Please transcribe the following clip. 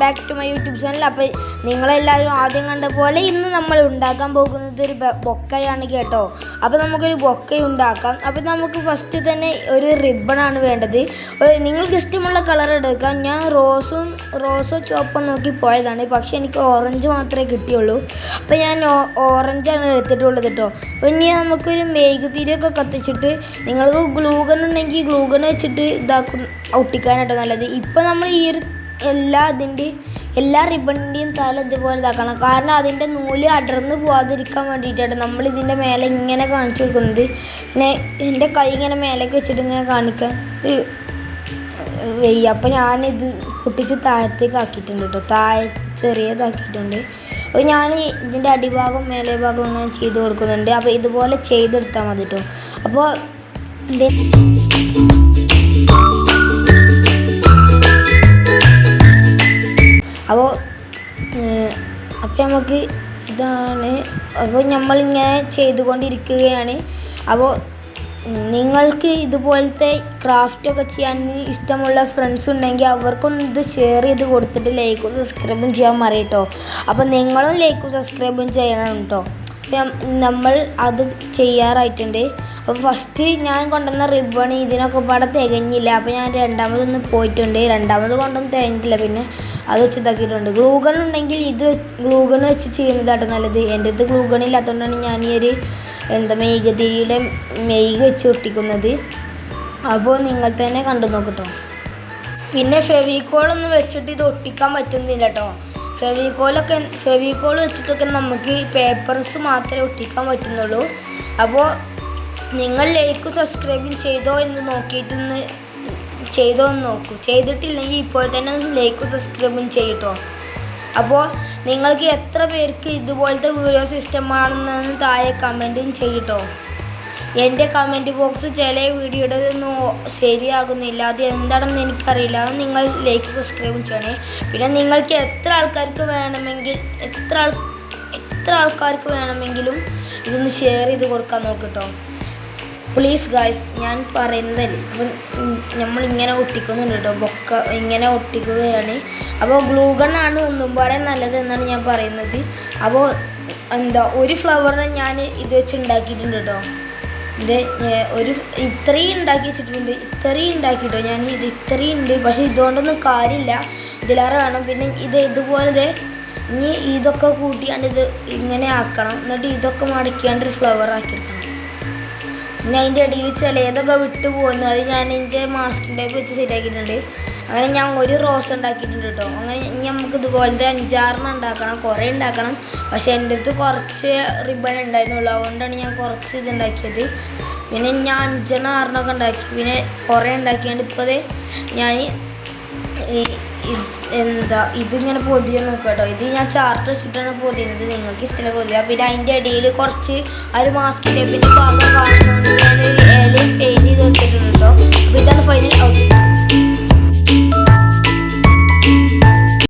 Back to my YouTube channel. അപ്പോൾ നിങ്ങളെല്ലാവരും ആദ്യം കണ്ട പോലെ ഇന്ന് നമ്മൾ ഉണ്ടാക്കാൻ പോകുന്നത് ഒരു ബൊക്കയാണ് കേട്ടോ. അപ്പോൾ നമുക്കൊരു ബൊക്ക ഉണ്ടാക്കാം. അപ്പോൾ നമുക്ക് ഫസ്റ്റ് തന്നെ ഒരു റിബണാണ് വേണ്ടത്. നിങ്ങൾക്ക് ഇഷ്ടമുള്ള കളർ എടുക്കാം. ഞാൻ റോസോ ചോപ്പം നോക്കി പോയതാണ്, പക്ഷേ എനിക്ക് ഓറഞ്ച് മാത്രമേ കിട്ടിയുള്ളൂ. അപ്പോൾ ഞാൻ ഓറഞ്ചാണ് എടുത്തിട്ടുള്ളത് കേട്ടോ. അപ്പോൾ ഇനി നമുക്കൊരു മെഴുകുതിരിയൊക്കെ കത്തിച്ചിട്ട് നിങ്ങൾക്ക് ഗ്ലൂഗൺ ഉണ്ടെങ്കിൽ ഗ്ലൂഗൺ വെച്ചിട്ട് ഒട്ടിക്കാനായിട്ടോ നല്ലത്. ഇപ്പം നമ്മൾ ഈ ഒരു എല്ലാ റിബണിൻ്റെയും തല ഇതുപോലെ ഇതാക്കണം. കാരണം അതിൻ്റെ നൂല് അടർന്ന് പോകാതിരിക്കാൻ വേണ്ടിയിട്ടാണ് നമ്മൾ ഇതിൻ്റെ മേലെ ഇങ്ങനെ കാണിച്ചു കൊടുക്കുന്നത്. പിന്നെ എൻ്റെ കൈ ഇങ്ങനെ മേലേക്ക് വെച്ചിട്ട് ഇങ്ങനെ കാണിക്കാൻ വയ്യ. അപ്പോൾ ഞാനിത് പൊട്ടിച്ച് താഴത്തേക്ക് ആക്കിയിട്ടുണ്ട് കേട്ടോ. താഴെ ചെറിയതാക്കിയിട്ടുണ്ട്. അപ്പോൾ ഞാൻ ഇതിൻ്റെ അടിഭാഗം മേലെ ഭാഗം ഇങ്ങനെ ചെയ്ത് കൊടുക്കുന്നുണ്ട്. അപ്പോൾ ഇതുപോലെ ചെയ്തെടുത്താൽ മതി കേട്ടോ. അപ്പോൾ നമുക്ക് ഇതാണ്. അപ്പോൾ നമ്മളിങ്ങനെ ചെയ്തുകൊണ്ടിരിക്കുകയാണ്. അപ്പോൾ നിങ്ങൾക്ക് ഇതുപോലത്തെ ക്രാഫ്റ്റൊക്കെ ചെയ്യാൻ ഇഷ്ടമുള്ള ഫ്രണ്ട്സ് ഉണ്ടെങ്കിൽ അവർക്കൊന്ന് ഇത് ഷെയർ ചെയ്ത് കൊടുത്തിട്ട് ലൈക്കും സബ്സ്ക്രൈബും ചെയ്യാൻ മറിയട്ടോ. അപ്പോൾ നിങ്ങളും ലൈക്കും സബ്സ്ക്രൈബും ചെയ്യണം കേട്ടോ. അപ്പം നമ്മൾ അത് ചെയ്യാറായിട്ടുണ്ട്. അപ്പോൾ ഫസ്റ്റ് ഞാൻ കൊണ്ടുവന്ന റിബൺ ഇതിനൊക്കെ പാടെ തികഞ്ഞില്ല. അപ്പോൾ ഞാൻ രണ്ടാമതൊന്ന് പോയിട്ടുണ്ട്. രണ്ടാമത് കൊണ്ടൊന്നും തികഞ്ഞിട്ടില്ല. പിന്നെ അത് വെച്ച് ഇതാക്കിയിട്ടുണ്ട്. ഗ്ലൂഗൺ ഉണ്ടെങ്കിൽ ഗ്ലൂഗൺ വെച്ച് ചെയ്യുന്നതാട്ടോ നല്ലത്. എൻ്റെ അടുത്ത് ഗ്ലൂഗൺ ഇല്ലാത്തതുകൊണ്ടാണ് ഞാൻ ഈ ഒരു മെഴുകുതിരിയുടെ മെഴുക് വെച്ച് ഒട്ടിക്കുന്നത്. അപ്പോൾ നിങ്ങൾ തന്നെ കണ്ടു നോക്കട്ടോ. പിന്നെ ഫെവിക്കോളൊന്നും വെച്ചിട്ട് ഇത് ഒട്ടിക്കാൻ പറ്റുന്നില്ല കേട്ടോ. ഫെവിക്കോൾ വെച്ചിട്ടൊക്കെ നമുക്ക് പേപ്പർസ് മാത്രമേ ഒട്ടിക്കാൻ പറ്റുന്നുള്ളൂ. അപ്പോൾ നിങ്ങൾ ലൈക്കും സബ്സ്ക്രൈബും ചെയ്തോ എന്ന് നോക്കൂ. ചെയ്തിട്ടില്ലെങ്കിൽ ഇപ്പോൾ തന്നെ ഒന്ന് ലൈക്കും സബ്സ്ക്രൈബും ചെയ്യട്ടോ. അപ്പോൾ നിങ്ങൾക്ക് എത്ര പേർക്ക് ഇതുപോലത്തെ വീഡിയോസ് ഇഷ്ടമാണെന്ന് താഴെ കമൻറ്റും ചെയ്യട്ടോ. എൻ്റെ കമൻറ്റ് ബോക്സ് ചില വീഡിയോയുടെ ഒന്നും ശരിയാകുന്നില്ല. അത് എന്താണെന്ന് എനിക്കറിയില്ല. അത് നിങ്ങൾ ലൈക്ക് സബ്സ്ക്രൈബും ചെയ്യണേ. പിന്നെ നിങ്ങൾക്ക് എത്ര ആൾക്കാർക്ക് വേണമെങ്കിലും ഇതൊന്ന് ഷെയർ ചെയ്ത് കൊടുക്കാൻ നോക്കട്ടോ. പ്ലീസ് ഗായ്സ്, ഞാൻ പറയുന്നതല്ലേ. അപ്പം നമ്മളിങ്ങനെ ഒട്ടിക്കുന്നുണ്ട് കേട്ടോ. ബൊക്ക ഇങ്ങനെ ഒട്ടിക്കുകയാണ്. അപ്പോൾ ഗ്ലൂഗണ്ണാണ് ഒന്നും പാടെ നല്ലത് എന്നാണ് ഞാൻ പറയുന്നത്. അപ്പോൾ ഒരു ഫ്ലവറിനെ ഞാൻ ഇത് വെച്ച് ഉണ്ടാക്കിയിട്ടുണ്ട് കേട്ടോ. ഇത്രയും ഉണ്ടാക്കി വെച്ചിട്ടുണ്ട്. ഇത്രയും ഉണ്ടാക്കിയിട്ടോ ഞാൻ. ഇത്രയും ഉണ്ട്. പക്ഷേ ഇതുകൊണ്ടൊന്നും കാര്യമില്ല, ഇതിലേറെ വേണം. പിന്നെ ഇതുപോലെ ഇനി ഇതൊക്കെ കൂട്ടിയാണ്ട് ഇത് ഇങ്ങനെ ആക്കണം. എന്നിട്ട് ഇതൊക്കെ മടക്കിയാണ്ട് ഒരു ഫ്ലവർ ആക്കിയെടുക്കണം. പിന്നെ അതിൻ്റെ ഇടയിൽ ചിലതൊക്കെ വിട്ടു പോകുന്നു. അത് ഞാൻ എൻ്റെ മാസ്കിൻ ടൈപ്പ് വെച്ച് ശരിയാക്കിയിട്ടുണ്ട്. അങ്ങനെ ഞാൻ ഒരു റോസ് ഉണ്ടാക്കിയിട്ടുണ്ട് കേട്ടോ. അങ്ങനെ നമുക്ക് ഇതുപോലത്തെ 5-6 ഉണ്ടാക്കണം. കുറേ ഉണ്ടാക്കണം. പക്ഷേ എൻ്റെ അടുത്ത് കുറച്ച് റിബൺ ഉണ്ടായിരുന്നുള്ളൂ. അതുകൊണ്ടാണ് ഞാൻ കുറച്ച് ഇതുണ്ടാക്കിയത്. പിന്നെ ഞാൻ 5-6 ഉണ്ടാക്കി. പിന്നെ കുറേ ഉണ്ടാക്കിയാണ്ട് ഇപ്പോൾ ഞാൻ ഇതിങ്ങനെ പൊതിയാൻ നോക്കുക കേട്ടോ. ഇത് ഞാൻ ചാർട്ട് വെച്ചിട്ടാണ് പൊതിയുന്നത്. നിങ്ങൾക്ക് ഇഷ്ടമുള്ള പൊതിയ. പിന്നെ അതിൻ്റെ ഇടയിൽ കുറച്ച് ഒരു മാസ്ക് ടൈപ്പിൻ്റെ ഭാഗം കാണുന്നതുകൊണ്ട് ഞാൻ ഇലയും പെയിൻറ്റ് ചെയ്ത് വെച്ചിട്ടുണ്ട് കേട്ടോ. അപ്പോൾ ഇതാണ് ഫൈനൽ ഔട്ട്.